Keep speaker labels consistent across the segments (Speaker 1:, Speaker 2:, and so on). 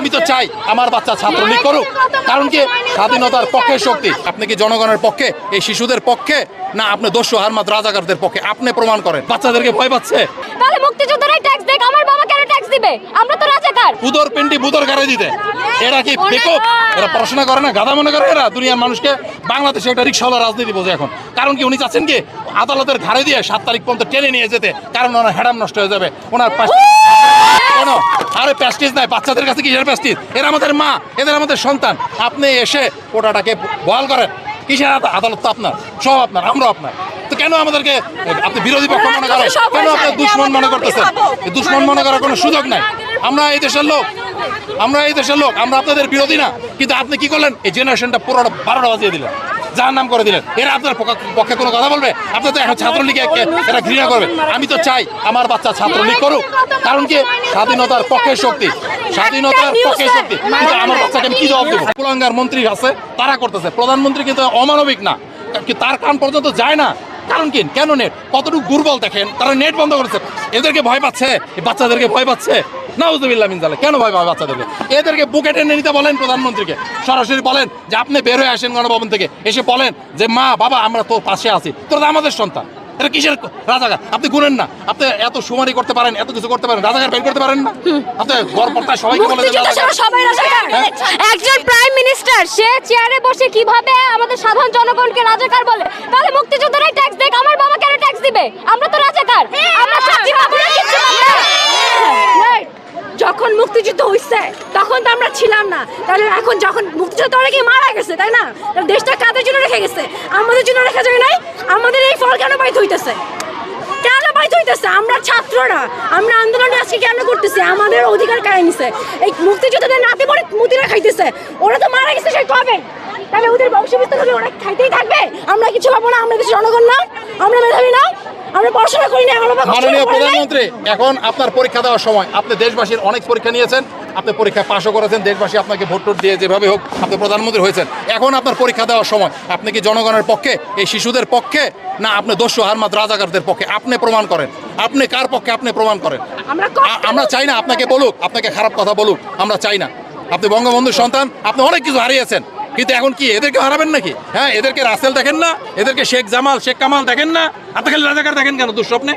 Speaker 1: আমি তো চাই আমার বাচ্চা ছাত্রলীগ করুক, কারণ কি স্বাধীনতার পক্ষে শক্তি। আপনি কি জনগণের পক্ষে, এই শিশুদের পক্ষে, না আপনি দস্যু হারমাত রাজাকারদের পক্ষে? আপনি প্রমাণ করেন। বাচ্চাদেরকে ভয় পাচ্ছে,
Speaker 2: তাহলে মুক্তিযোদ্ধারাই ট্যাক্স দেয়, আমার বাবা কেন ট্যাক্স দিবে? আমরা তো রাজাকার।
Speaker 1: উদর পিন্ডি বুদর গাড়ি দিতে এরা কি বেকুব? এরা পড়াশোনা করে না, গাধা মনে করে এরা দুনিয়ার মানুষকে। বাংলাদেশে একটা রিক্সাওয়ালা রাজনীতি বোঝে এখন। কারণ কি উনি চাচ্ছেন কি আদালতের ঘাড়ে দিয়ে 7 তারিখ পর্যন্ত টেনে নিয়ে যেতে, কারণ ওনার হেডাম নষ্ট হয়ে যাবে। ওনার কেন আরে প্যাস্টিস নাই বাচ্চাদের কাছে, কিসের প্যাস্টিস? এরা আমাদের মা, এদের আমাদের সন্তান। আপনি এসে কোটাটাকে বহাল করেন, কিসের আদালত? তো আপনার, সব আপনার, আমরাও আপনার। তো কেন আমাদেরকে আপনি বিরোধী পক্ষ মনে করেন? কেন আপনি দুশ্মন মনে করতেছেন? দুশ্মন মনে করার কোনো সুযোগ নাই। আমরা এই দেশের লোক, আমরা আপনাদের বিরোধী না। কিন্তু আপনি কি করলেন? এই জেনারেশনটা পুরোটা 12টা বাজিয়ে দিলেন, যার নাম করে দিলেন। এরা আপনার পক্ষে কোনো কথা বলবে? আপনার তো এখন ছাত্রলীগে এরা ঘৃণা করবে। আমি তো চাই আমার বাচ্চা ছাত্রলীগ করুক, কারণ কি স্বাধীনতার পক্ষে শক্তি, স্বাধীনতার পক্ষে শক্তি। কিন্তু আমার বাচ্চাকে আমি কি জবাব দেবো? কুলাঙ্গার মন্ত্রী আছে, তারা করতেছে। প্রধানমন্ত্রী কিন্তু অমানবিক না, তার কান পর্যন্ত যায় না। কারণ কি? কেন নেট কতটুকু দুর্বল দেখেন, তারা নেট বন্ধ করেছে। এদেরকে ভয় পাচ্ছে, বাচ্চাদেরকে ভয় পাচ্ছে। নাউজুবিল্লাহ মিন যালিক। কেন ভয় পাবে বাচ্চাদেরকে? এদেরকে বুকে টেনে নিতে বলেন প্রধানমন্ত্রীকে, সরাসরি বলেন যে আপনি বের হয়ে আসেন গণভবন থেকে, এসে বলেন যে মা বাবা আমরা তোর পাশে আছি, তোরা আমাদের সন্তান। এটা কিসের রাজাকার? আপনি গুনেন না, আপনি এত সুমারি করতে পারেন, এত কিছু করতে পারেন, রাজাকার বের করতে পারেন না? আপনি গড়পড়তায় সবাইকে বলে দেন
Speaker 2: সবাই রাজাকার। একজন প্রাইম মিনিস্টার সে চেয়ারে বসে কিভাবে আমাদের সাধারণ জনগণকে রাজাকার বলে? তাহলে মুক্তিযোদ্ধারাই ট্যাক্স দেয়, আমার বাবা কেন ট্যাক্স দিবে? আমরা তো রাজাকার, আমরা চাকরি পাবো না, কিচ্ছু পাবো না। যখন মুক্তিযুদ্ধ হইছে তখন তো আমরা ছিলাম না, তাহলে এখন যখন মুক্তিযুদ্ধ অনেকে মারা গেছে, তাই না? দেশটা কাদের জন্য রেখে গেছে? আমাদের জন্য রেখে যায় নাই? আমাদের এই ফল কেন পাইতে হইতেছে? কেন পাইতে হইতেছে? আমরা ছাত্ররা, আমরা আন্দোলনে আজকে কেন করতেছি? আমাদের অধিকার কায়ে নিছে। এই মুক্তিযোদ্ধাদের নাতি পরে মুতিরা খাইতেছে, ওরা তো মারা গেছে সেই কবে। তাহলে ওদের বংশবিস্তার হলে ওরা খাইতেই থাকবে, আমরা কিছু পাবো না? আমরা কিছু জনগণ না? আমরা মেধাবী না? আমরা পড়াশোনা করি না?
Speaker 1: মাননীয় প্রধানমন্ত্রী, এখন আপনার পরীক্ষা দেওয়ার সময়। আপনি দেশবাসীর অনেক পরীক্ষা নিয়েছেন, আপনি পরীক্ষায় পাশও করেছেন, দেশবাসী আপনাকে ভোট দিয়ে যেভাবে হোক আপনি প্রধানমন্ত্রী হয়েছেন। এখন আপনার পরীক্ষা দেওয়ার সময়। আপনি কি জনগণের পক্ষে, এই শিশুদের পক্ষে, না আপনি দস্যু হারমাত রাজাকারদের পক্ষে? আপনি প্রমাণ করেন, আপনি কার পক্ষে? আপনি প্রমাণ করেন। আমরা চাই না আপনাকে বলুক, আপনাকে খারাপ কথা বলুক, আমরা চাই না। আপনি বঙ্গবন্ধুর সন্তান, আপনি অনেক কিছু হারিয়েছেন, কিন্তু এখন কি এদেরকে হারাবেন নাকি? হ্যাঁ, এদেরকে রাসেল দেখেন না, এদেরকে শেখ জামাল, শেখ কামাল দেখেন না? আপনি খালি রাজাকার দেখেন কেন দুঃস্বপ্নে?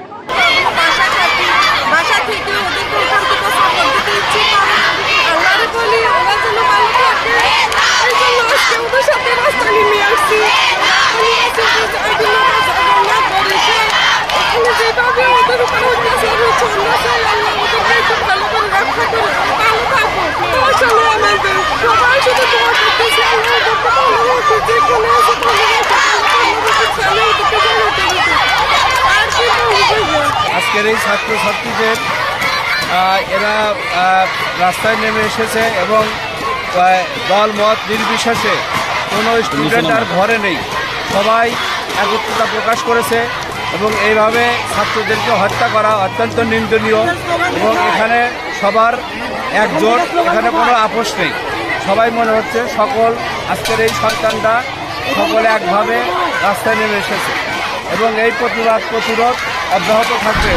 Speaker 3: আজকের এই ছাত্রছাত্রীদের এরা রাস্তায় নেমে এসেছে এবং দল মত নির্বিশেষে কোনো স্টুডেন্ট আর ঘরে নেই, সবাই একত্রতা প্রকাশ করেছে। এবং এইভাবে ছাত্রদেরকে হত্যা করা অত্যন্ত নিন্দনীয়। এবং এখানে সবার একজোট, এখানে কোনো আপোষ নেই। সবাই মনে হচ্ছে সকল আজকের এই সন্তানরা সকলে একভাবে রাস্তায় নেমে এসেছে এবং এই প্রতিবাদ প্রতিরোধ অব্যাহত থাকবে।